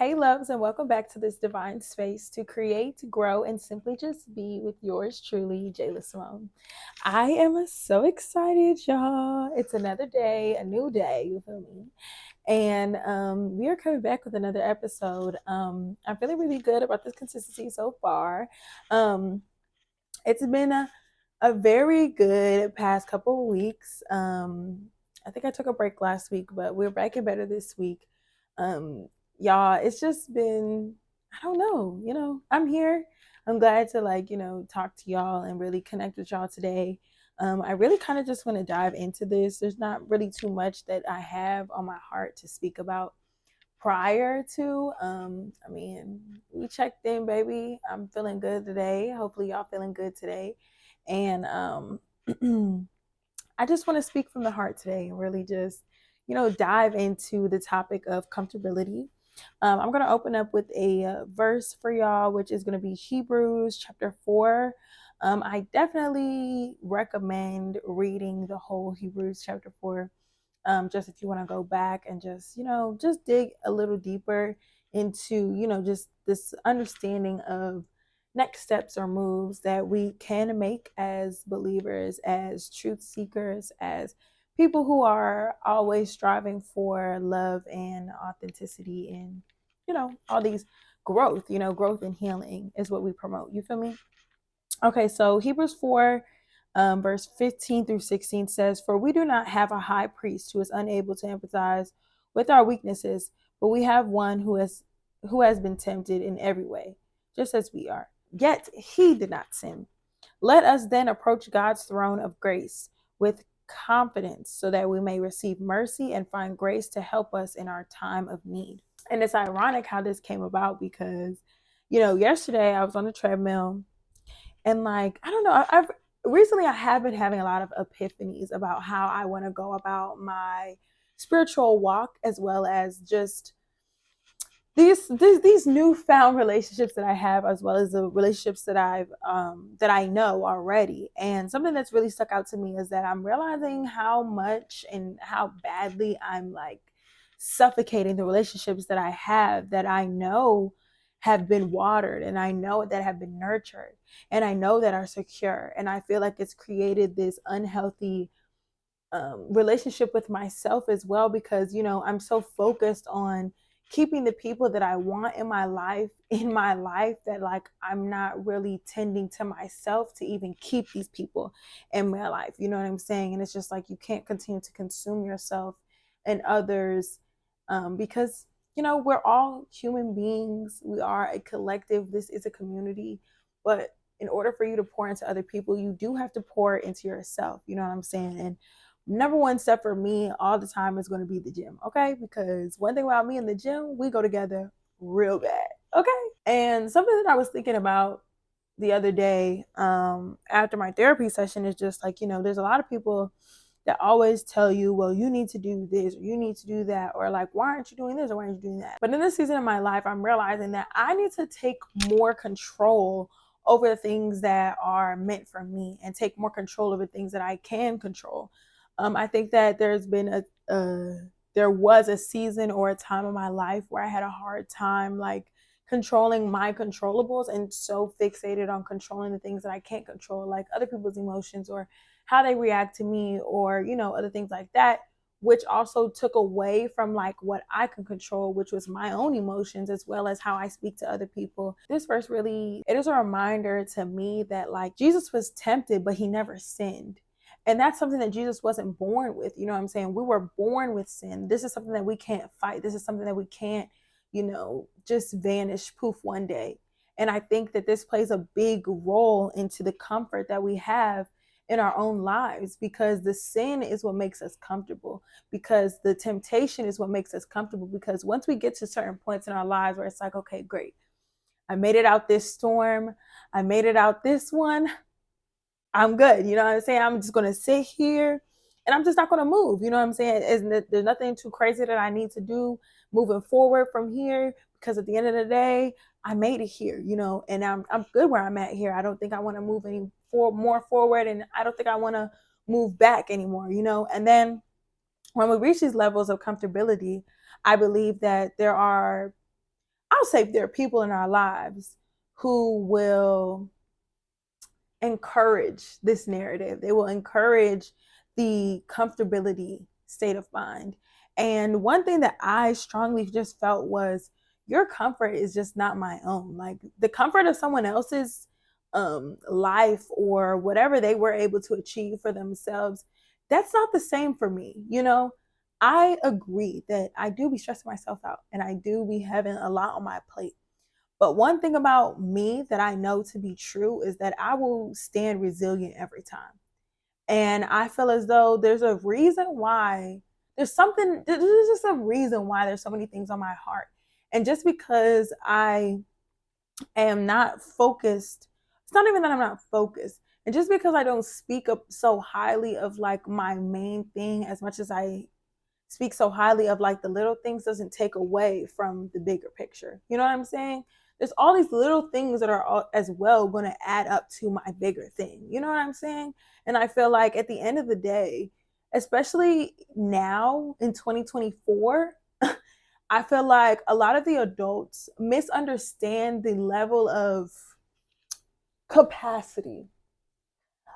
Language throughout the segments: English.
Hey, loves, and welcome back to this divine space to create, grow, and simply just be with yours truly, Jayla Simone. I am so excited, y'all. It's another day, a new day, you feel me? And we are coming back with another episode. I'm feeling really good about this consistency so far. Um, it's been a very good past couple of weeks. I think I took a break last week, but we're back and better this week. Um, y'all, it's just been, I don't know, I'm here. I'm glad to talk to y'all and really connect with y'all today. I really kind of just want to dive into this. There's not really too much that I have on my heart to speak about prior to. We checked in, baby. I'm feeling good today. Hopefully y'all feeling good today. And I just want to speak from the heart today and really just, dive into the topic of comfortability. I'm going to open up with a verse for y'all, which is going to be Hebrews chapter 4. I definitely recommend reading the whole Hebrews chapter 4. Just if you want to go back and just dig a little deeper into, just this understanding of next steps or moves that we can make as believers, as truth seekers, as people who are always striving for love and authenticity and, all these growth and healing is what we promote. You feel me? Okay, so Hebrews 4, verse 15 through 16 says, "For we do not have a high priest who is unable to empathize with our weaknesses, but we have one who has been tempted in every way, just as we are. Yet he did not sin. Let us then approach God's throne of grace with confidence so that we may receive mercy and find grace to help us in our time of need." And it's ironic how this came about because, yesterday I was on the treadmill and I don't know, I have been having a lot of epiphanies about how I want to go about my spiritual walk, as well as just these newfound relationships that I have, as well as the relationships that I know already. And something that's really stuck out to me is that I'm realizing how much and how badly I'm suffocating the relationships that I have, that I know have been watered, and I know that have been nurtured, and I know that are secure. And I feel like it's created this unhealthy relationship with myself as well, because I'm so focused on keeping the people that I want in my life that I'm not really tending to myself to even keep these people in my life. You know what I'm saying? And it's just you can't continue to consume yourself and others, because we're all human beings. We are a collective. This is a community. But in order for you to pour into other people, you do have to pour into yourself. You know what I'm saying? And number one step for me all the time is going to be the gym, okay? Because one thing about me and the gym, we go together real bad, okay? And something that I was thinking about the other day, after my therapy session, is just there's a lot of people that always tell you, well, you need to do this, or you need to do that, or why aren't you doing this, or why aren't you doing that? But in this season of my life, I'm realizing that I need to take more control over the things that are meant for me, and take more control over things that I can control. I think that there was a season or a time in my life where I had a hard time controlling my controllables, and so fixated on controlling the things that I can't control, like other people's emotions or how they react to me, or other things like that, which also took away from what I could control, which was my own emotions, as well as how I speak to other people. This verse really, it is a reminder to me that Jesus was tempted, but he never sinned. And that's something that Jesus wasn't born with. You know what I'm saying? We were born with sin. This is something that we can't fight. This is something that we can't, just vanish poof one day. And I think that this plays a big role into the comfort that we have in our own lives, because the sin is what makes us comfortable, because the temptation is what makes us comfortable. Because once we get to certain points in our lives where it's okay, great, I made it out this storm, I made it out this one, I'm good. You know what I'm saying? I'm just going to sit here and I'm just not going to move. You know what I'm saying? There's nothing too crazy that I need to do moving forward from here, because at the end of the day, I made it here, and I'm good where I'm at here. I don't think I want to move more forward, and I don't think I want to move back anymore, And then when we reach these levels of comfortability, I believe that there are I'll say there are people in our lives who will encourage this narrative. They will encourage the comfortability state of mind. And one thing that I strongly just felt was your comfort is just not my own. Like the comfort of someone else's life or whatever they were able to achieve for themselves, that's not the same for me. You know, I agree that I do be stressing myself out and I do be having a lot on my plate. But one thing about me that I know to be true is that I will stand resilient every time. And I feel as though there's a reason why there's just a reason why there's so many things on my heart. And just because I am not focused, it's not even that I'm not focused. And just because I don't speak up so highly of like my main thing as much as I speak so highly of like the little things doesn't take away from the bigger picture. You know what I'm saying? There's all these little things that are all, as well going to add up to my bigger thing. You know what I'm saying? And I feel like at the end of the day, especially now in 2024, I feel like a lot of the adults misunderstand the level of capacity,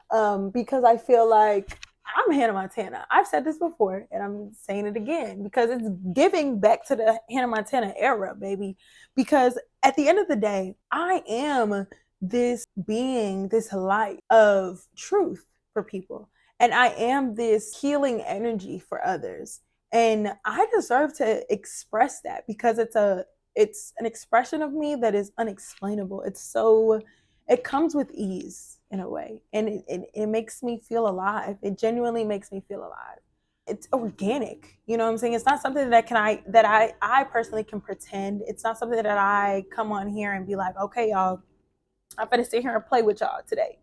because I feel like I'm Hannah Montana. I've said this before and I'm saying it again because it's giving back to the Hannah Montana era, baby. Because at the end of the day, I am this being, this light of truth for people. And I am this healing energy for others. And I deserve to express that because it's an expression of me that is unexplainable. It comes with ease in a way, and it makes me feel alive. It genuinely makes me feel alive. It's organic, you know what I'm saying? It's not something that I personally can pretend. It's not something that I come on here and be like, okay, y'all, I'm gonna sit here and play with y'all today,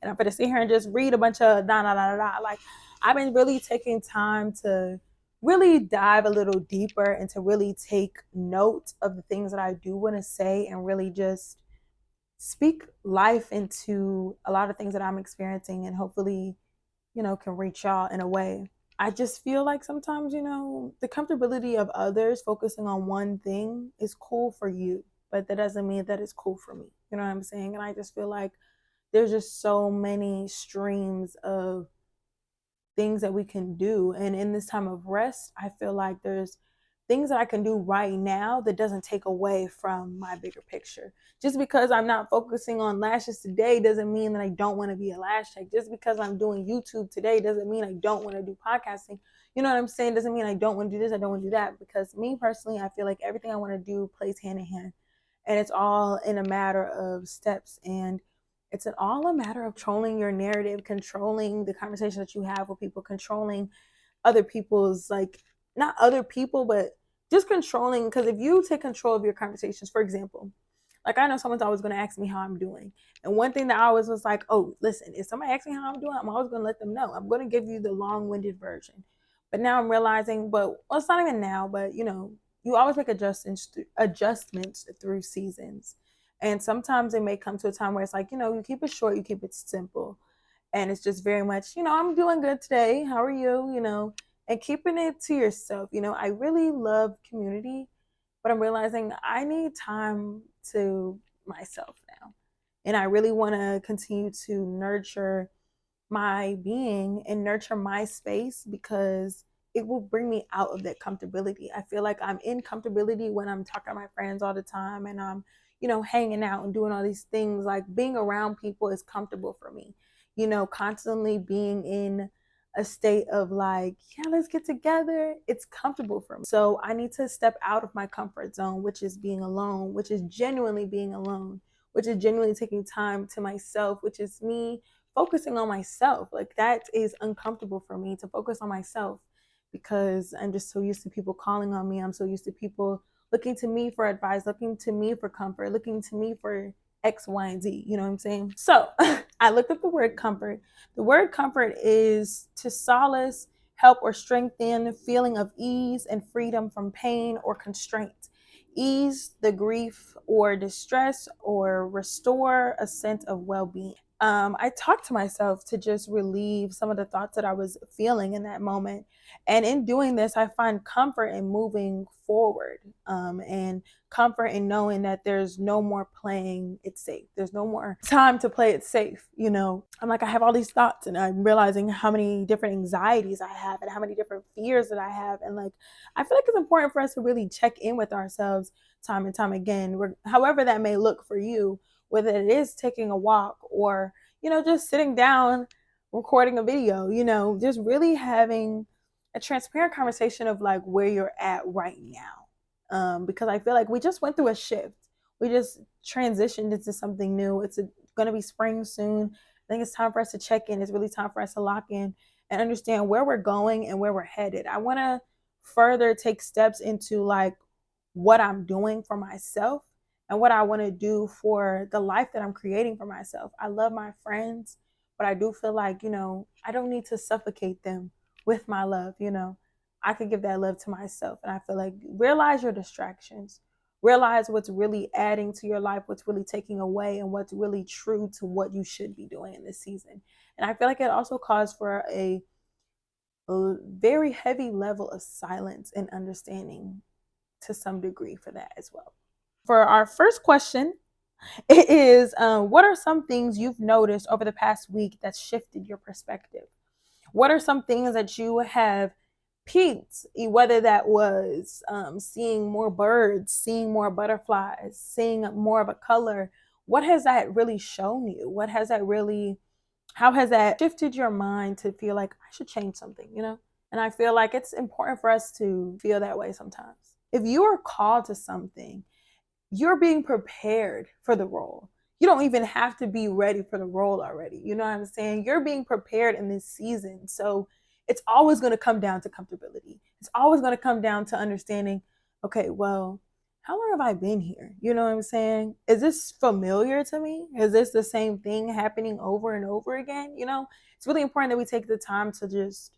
and I'm gonna sit here and just read a bunch of da da da da. Like I've been really taking time to really dive a little deeper and to really take note of the things that I do want to say and really just speak life into a lot of things that I'm experiencing and hopefully, can reach y'all in a way. I just feel like sometimes, the comfortability of others focusing on one thing is cool for you, but that doesn't mean that it's cool for me. You know what I'm saying? And I just feel like there's just so many streams of things that we can do. And in this time of rest, I feel like there's things that I can do right now that doesn't take away from my bigger picture. Just because I'm not focusing on lashes today doesn't mean that I don't want to be a lash tech. Just because I'm doing YouTube today doesn't mean I don't want to do podcasting. You know what I'm saying? Doesn't mean I don't want to do this, I don't want to do that. Because me personally, I feel like everything I want to do plays hand in hand. And it's all in a matter of steps. And it's all a matter of controlling your narrative, controlling the conversation that you have with people, controlling other people's, like, not other people, but just controlling. Because if you take control of your conversations, for example, like I know someone's always going to ask me how I'm doing. And one thing that I always was like, oh, listen, if somebody asks me how I'm doing, I'm always going to let them know. I'm going to give you the long-winded version. But now I'm realizing, well, it's not even now, but you always make adjustments through seasons. And sometimes it may come to a time where it's like, you keep it short, you keep it simple. And it's just very much, I'm doing good today. How are you? And keeping it to yourself. I really love community, but I'm realizing I need time to myself now. And I really want to continue to nurture my being and nurture my space because it will bring me out of that comfortability. I feel like I'm in comfortability when I'm talking to my friends all the time and I'm, hanging out and doing all these things. Like being around people is comfortable for me. Constantly being in a state of like, yeah, let's get together. It's comfortable for me. So I need to step out of my comfort zone, which is being alone, which is genuinely being alone, which is genuinely taking time to myself, which is me focusing on myself. Like that is uncomfortable for me to focus on myself because I'm just so used to people calling on me. I'm so used to people looking to me for advice, looking to me for comfort, looking to me for X, Y, and Z. You know what I'm saying? So I looked up the word comfort. The word comfort is to solace, help, or strengthen feeling of ease and freedom from pain or constraint. Ease the grief or distress or restore a sense of well-being. I talked to myself to just relieve some of the thoughts that I was feeling in that moment. And in doing this, I find comfort in moving forward, and comfort in knowing that there's no more playing it safe. There's no more time to play it safe. I'm like, I have all these thoughts, and I'm realizing how many different anxieties I have and how many different fears that I have. And like, I feel like it's important for us to really check in with ourselves time and time again, however that may look for you, whether it is taking a walk or, just sitting down, recording a video, just really having a transparent conversation of like where you're at right now. Because I feel like we just went through a shift. We just transitioned into something new. It's going to be spring soon. I think it's time for us to check in. It's really time for us to lock in and understand where we're going and where we're headed. I want to further take steps into like what I'm doing for myself and what I want to do for the life that I'm creating for myself. I love my friends, but I do feel like, I don't need to suffocate them with my love. I could give that love to myself. And I feel like realize your distractions, realize what's really adding to your life, what's really taking away, and what's really true to what you should be doing in this season. And I feel like it also calls for a very heavy level of silence and understanding to some degree for that as well. For our first question, it is what are some things you've noticed over the past week that shifted your perspective? What are some things that you have peaked, whether that was seeing more birds, seeing more butterflies, seeing more of a color? What has that really shown you? How has that shifted your mind to feel like I should change something? And I feel like it's important for us to feel that way sometimes. If you are called to something, you're being prepared for the role. You don't even have to be ready for the role already. You know what I'm saying? You're being prepared in this season. So it's always going to come down to comfortability. It's always going to come down to understanding, okay, well, how long have I been here? You know what I'm saying? Is this familiar to me? Is this the same thing happening over and over again? It's really important that we take the time to just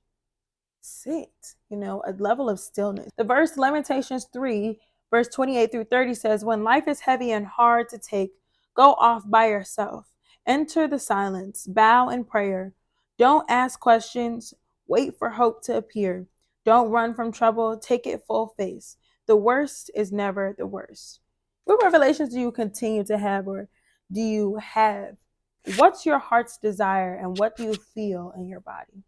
sit, a level of stillness. The verse Lamentations 3, verse 28 through 30 says, when life is heavy and hard to take, go off by yourself. Enter the silence, bow in prayer. Don't ask questions, wait for hope to appear. Don't run from trouble, take it full face. The worst is never the worst. What revelations do you continue to have, or do you have? What's your heart's desire, and what do you feel in your body?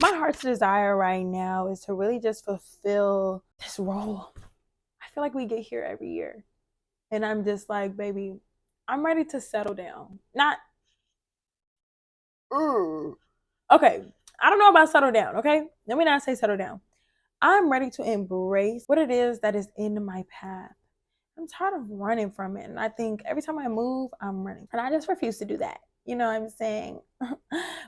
My heart's desire right now is to really just fulfill this role. I feel like we get here every year. And I'm just like, baby, I'm ready to settle down. Not, okay, I don't know about settle down, okay? Let me not say settle down. I'm ready to embrace what it is that is in my path. I'm tired of running from it. And I think every time I move, I'm running. And I just refuse to do that. You know what I'm saying?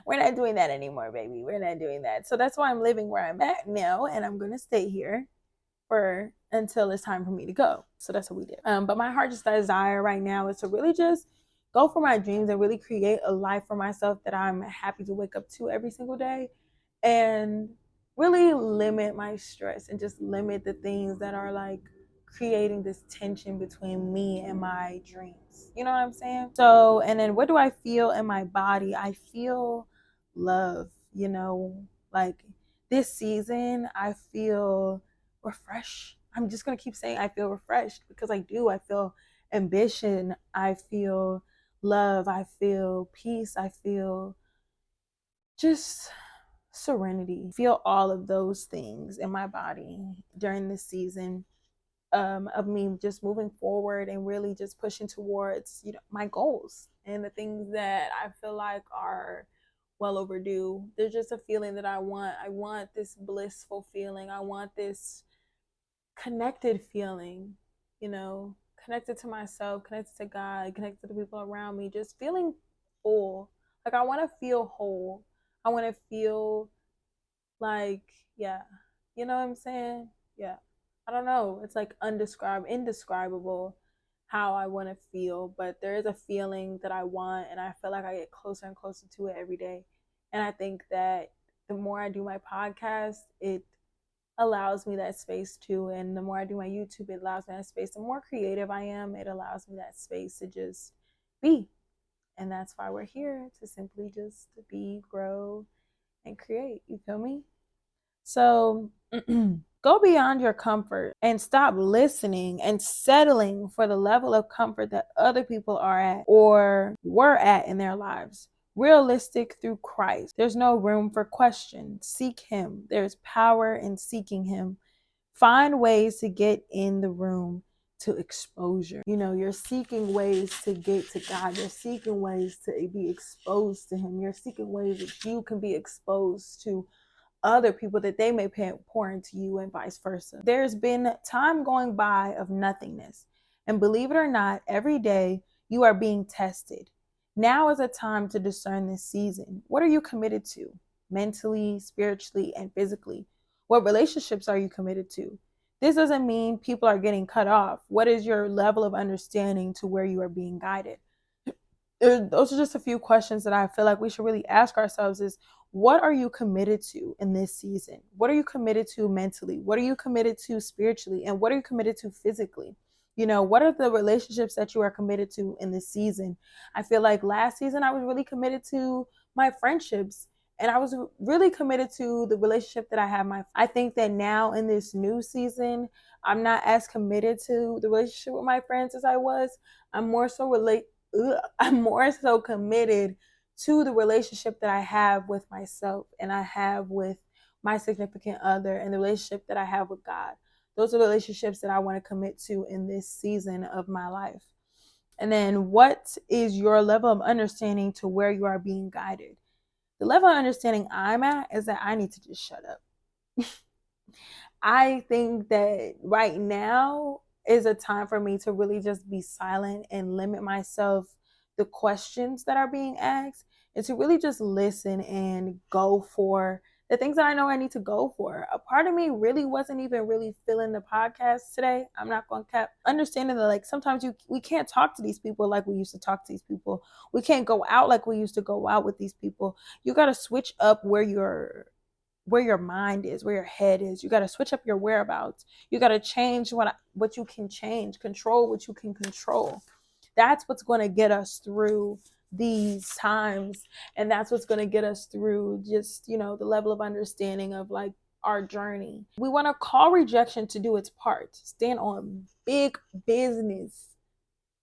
We're not doing that anymore, baby. We're not doing that. So that's why I'm living where I'm at now. And I'm going to stay here for until it's time for me to go. So that's what we did. But my heart's desire right now is to really just go for my dreams and really create a life for myself that I'm happy to wake up to every single day, and really limit my stress and just limit the things that are like creating this tension between me and my dreams. You know what I'm saying? So, and then what do I feel in my body? I feel love, like this season, I feel refreshed. I'm just going to keep saying I feel refreshed because I do. I feel ambition. I feel love. I feel peace. I feel just serenity. Feel all of those things in my body during this season, of me just moving forward and really just pushing towards my goals and the things that I feel like are well overdue. There's just a feeling that I want. I want this blissful feeling. I want this connected feeling, connected to myself, connected to God, connected to the people around me, just feeling full. Like I want to feel whole. I want to feel like, yeah, you know what I'm saying? Yeah. I don't know. It's like indescribable how I want to feel, but there is a feeling that I want, and I feel like I get closer and closer to it every day. And I think that the more I do my podcast, it allows me that space too. And the more I do my YouTube, it allows me that space. The more creative I am, it allows me that space to just be And that's why we're here, to simply just be, grow, and create. You feel me? So go beyond your comfort and stop listening and settling for the level of comfort that other people are at or were at in their lives. Realistic through Christ. There's no room for question. Seek Him. There's power in seeking Him. Find ways to get in the room to exposure. You know, you're seeking ways to get to God. You're seeking ways to be exposed to Him. You're seeking ways that you can be exposed to other people, that they may pour into you, and vice versa. There's been time going by of nothingness. And believe it or not, every day you are being tested. Now is a time to discern this season. What are you committed to? Mentally, spiritually, and physically. What relationships are you committed to? This doesn't mean people are getting cut off. What is your level of understanding to where you are being guided? Those are just a few questions that I feel like we should really ask ourselves is, what are you committed to in this season? What are you committed to mentally? What are you committed to spiritually? And what are you committed to physically? You know, what are the relationships that you are committed to in this season? I feel like last season I was really committed to my friendships, and I was really committed to the relationship that I have. I think that now in this new season, I'm not as committed to the relationship with my friends as I was. I'm more so I'm more so committed to the relationship that I have with myself, and I have with my significant other, and the relationship that I have with God. Those are the relationships that I want to commit to in this season of my life. And then, what is your level of understanding to where you are being guided? The level of understanding I'm at is that I need to just shut up. I think that right now is a time for me to really just be silent and limit myself the questions that are being asked, and to really just listen and go for the things that I know I need to go for. A part of me really wasn't even really feeling the podcast today. I'm not going to cap understanding that, like, sometimes we can't talk to these people like we used to talk to these people. We can't go out like we used to go out with these people. You got to switch up where your mind is, where your head is. You got to switch up your whereabouts. You got to change what you can change, control what you can control. That's what's going to get us through these times, and that's what's going to get us through just, you know, the level of understanding of like our journey. We want to call rejection to do its part. Stand on big business.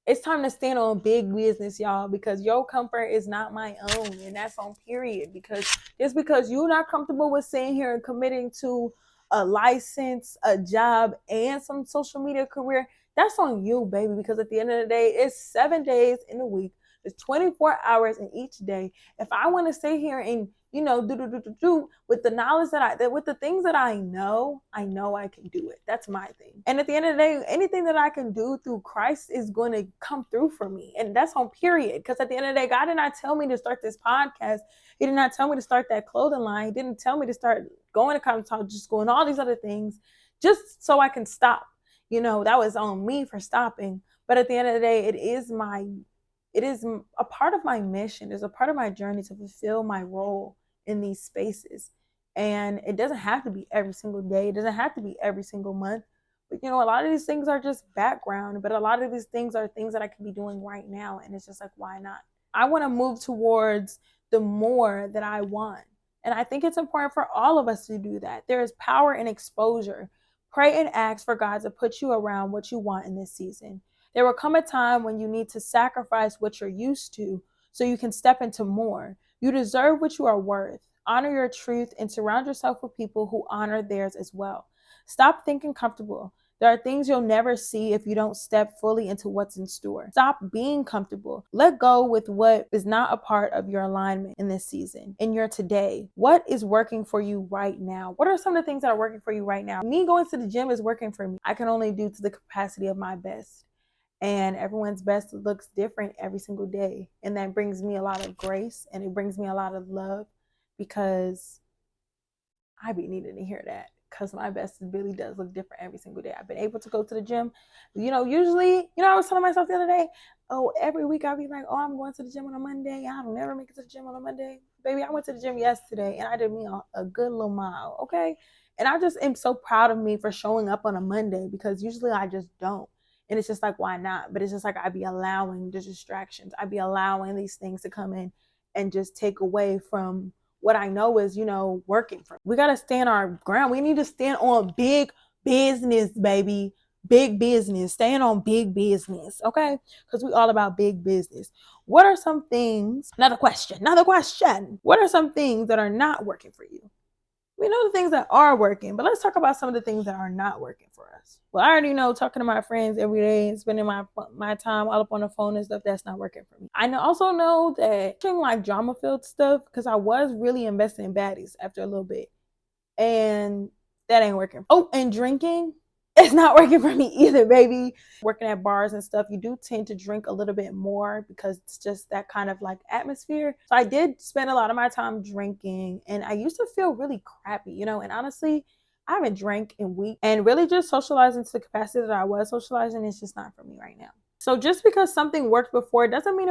It's time to stand on big business, y'all, because your comfort is not my own, and that's on period. Because just because you're not comfortable with sitting here and committing to a license, a job, and some social media career, that's on you, baby. Because at the end of the day, it's 7 days in a week. It's 24 hours in each day. If I want to sit here and, you know, do with the knowledge with the things that I know I can do it. That's my thing. And at the end of the day, anything that I can do through Christ is going to come through for me. And that's on period. Because at the end of the day, God did not tell me to start this podcast. He did not tell me to start that clothing line. He didn't tell me to start going to cosmetology school and all these other things just so I can stop. You know, that was on me for stopping. But at the end of the day, it is a part of my mission. It's a part of my journey to fulfill my role in these spaces. And it doesn't have to be every single day. It doesn't have to be every single month. But, you know, a lot of these things are just background. But a lot of these things are things that I can be doing right now. And it's just like, why not? I want to move towards the more that I want. And I think it's important for all of us to do that. There is power in exposure. Pray and ask for God to put you around what you want in this season. There will come a time when you need to sacrifice what you're used to so you can step into more. You deserve what you are worth. Honor your truth and surround yourself with people who honor theirs as well. Stop thinking comfortable. There are things you'll never see if you don't step fully into what's in store. Stop being comfortable. Let go with what is not a part of your alignment in this season, in your today. What is working for you right now? What are some of the things that are working for you right now? Me going to the gym is working for me. I can only do to the capacity of my best. And everyone's best looks different every single day. And that brings me a lot of grace, and it brings me a lot of love, because I be needing to hear that, because my best really does look different every single day. I've been able to go to the gym. You know, usually, I was telling myself the other day, every week I'll be like, I'm going to the gym on a Monday. I'll never make it to the gym on a Monday. Baby, I went to the gym yesterday, and I did me a good little mile, okay? And I just am so proud of me for showing up on a Monday, because usually I just don't. And it's just like, why not? But it's just like, I'd be allowing the distractions. I'd be allowing these things to come in and just take away from what I know is, working for me. We got to stand our ground. We need to stand on big business, baby. Big business. Stand on big business, okay? Because we all about big business. What are some things, another question. What are some things that are not working for you? We know the things that are working, but let's talk about some of the things that are not working for us. Well, I already know talking to my friends every day and spending my time all up on the phone and stuff, that's not working for me. I also know that like drama-filled stuff, because I was really investing in baddies after a little bit, and that ain't working. Oh, and drinking, it's not working for me either, baby. Working at bars and stuff, you do tend to drink a little bit more because it's just that kind of like atmosphere. So I did spend a lot of my time drinking, and I used to feel really crappy, and honestly, I haven't drank in weeks, and really just socializing to the capacity that I was socializing is just not for me right now. So just because something worked before doesn't mean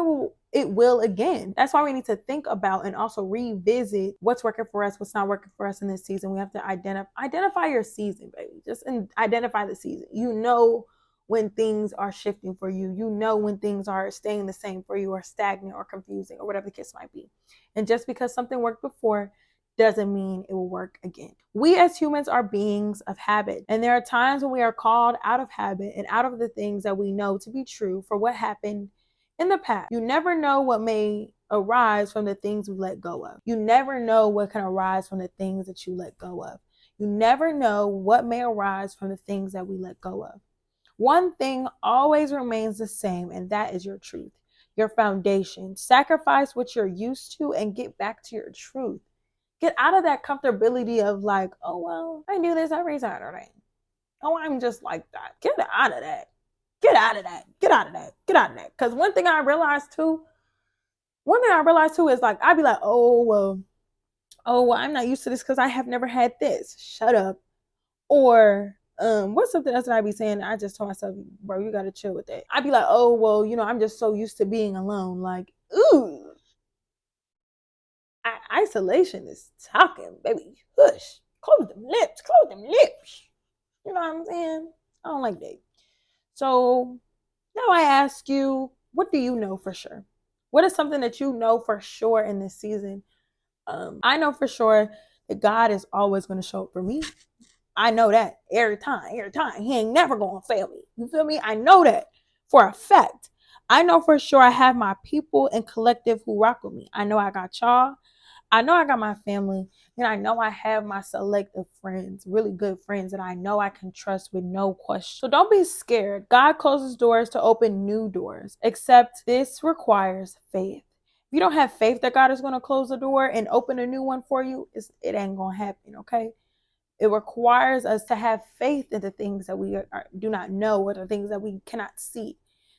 it will again. That's why we need to think about and also revisit what's working for us, what's not working for us in this season. We have to identify your season, baby. Just identify the season. You know when things are shifting for you. You know when things are staying the same for you, or stagnant or confusing, or whatever the case might be. And just because something worked before doesn't mean it will work again. We as humans are beings of habit, and there are times when we are called out of habit and out of the things that we know to be true for what happened in the past. You never know what may arise from the things we let go of. You never know what can arise from the things that you let go of. You never know what may arise from the things that we let go of. One thing always remains the same, and that is your truth, your foundation. Sacrifice what you're used to and get back to your truth. Get out of that comfortability of like, oh, well, I do this every Saturday. Oh, I'm just like that. Get out of that. Get out of that. Get out of that. Get out of that. Because one thing I realized too is like, I'd be like, oh, well, I'm not used to this because I have never had this. Shut up. Or what's something else that I'd be saying? I just told myself, bro, you got to chill with that. I'd be like, oh, well, I'm just so used to being alone. Like, ooh. Isolation is talking, baby. Hush. Close them lips. Close them lips. You know what I'm saying? I don't like that. So now I ask you, what do you know for sure? What is something that you know for sure in this season? I know for sure that God is always going to show up for me. I know that every time. He ain't never going to fail me. You feel me? I know that for a fact. I know for sure I have my people and collective who rock with me. I know I got y'all. I know I got my family, and I know I have my selective friends, really good friends that I know I can trust with no question. So don't be scared. God closes doors to open new doors, except this requires faith. If you don't have faith that God is going to close the door and open a new one for you, it ain't going to happen, okay? It requires us to have faith in the things that we do not know, or the things that we cannot see.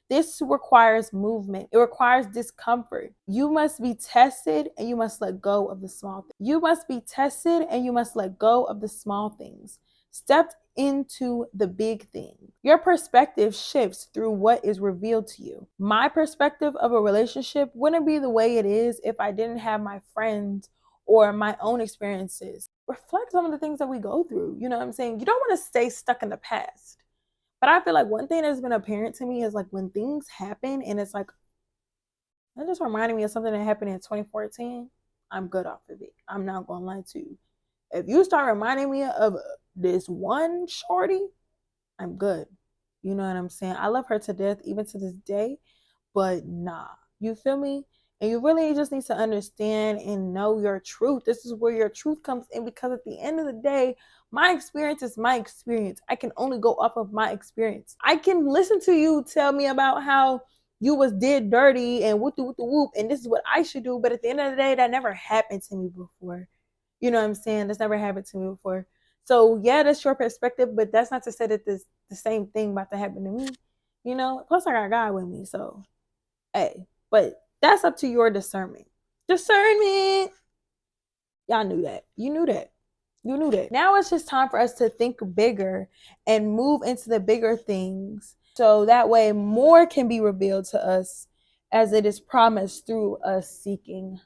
This requires movement. It requires discomfort. You must be tested, and you must let go of the small things. You must be tested, and you must let go of the small things. Step into the big thing. Your perspective shifts through what is revealed to you. My perspective of a relationship wouldn't be the way it is if I didn't have my friends or my own experiences reflect some of the things that we go through. You know what I'm saying? You don't want to stay stuck in the past. But I feel like one thing that's been apparent to me is like when things happen and it's like, that just reminded me of something that happened in 2014, I'm good off of it. I'm not going to lie to you. If you start reminding me of this one shorty, I'm good. You know what I'm saying? I love her to death even to this day, but nah. You feel me? And you really just need to understand and know your truth. This is where your truth comes in, because at the end of the day, my experience is my experience. I can only go off of my experience. I can listen to you tell me about how you was did dirty and whoop the whoop, and this is what I should do. But at the end of the day, that never happened to me before. You know what I'm saying? That's never happened to me before. So yeah, that's your perspective, but that's not to say that the same thing about to happen to me. Plus I got God with me, so hey. But that's up to your discernment. Discernment. Y'all knew that. You knew that. You knew that. Now it's just time for us to think bigger and move into the bigger things, so that way more can be revealed to us as it is promised through us seeking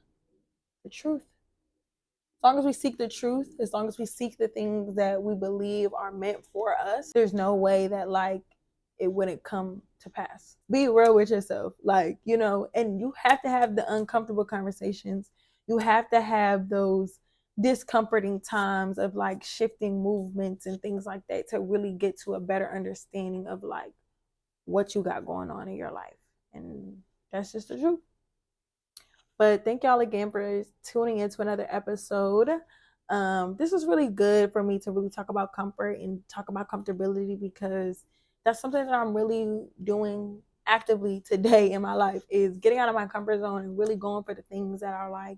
the truth. As long as we seek the truth, as long as we seek the things that we believe are meant for us, there's no way that it wouldn't come to pass. Be real with yourself, like, and you have to have the uncomfortable conversations. You have to have those discomforting times of like shifting movements and things like that to really get to a better understanding of like what you got going on in your life. And that's just the truth. But thank y'all again for tuning into another episode. This was really good for me to really talk about comfort and talk about comfortability, because that's something that I'm really doing actively today in my life, is getting out of my comfort zone and really going for the things that are like,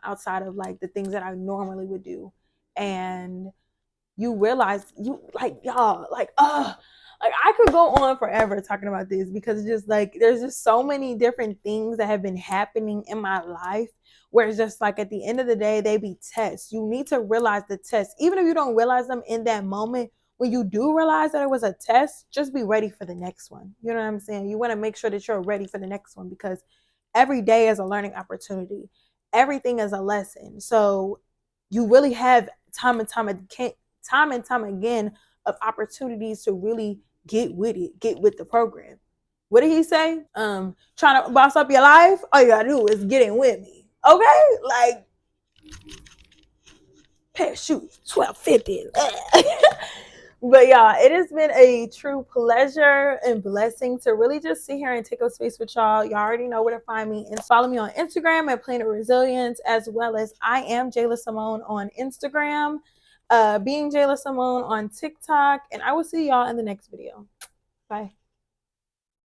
outside of like the things that I normally would do. And you realize you like y'all like I could go on forever talking about this, because it's just like there's just so many different things that have been happening in my life where it's just like at the end of the day they be tests. You need to realize the test, even if you don't realize them in that moment. When you do realize that it was a test, just be ready for the next one. You know what I'm saying? You want to make sure that you're ready for the next one, because every day is a learning opportunity. Everything is a lesson. So you really have time and time again of opportunities to really get with it, get with the program. What did he say? Trying to boss up your life, all you gotta do is get in with me. Okay? Like, pair of shoes, $12.50. But yeah, it has been a true pleasure and blessing to really just sit here and take up space with y'all. Y'all already know where to find me, and follow me on Instagram at Planet Resilience, as well as I am Jayla Simone on Instagram, being Jayla Simone on TikTok, and I will see y'all in the next video. Bye.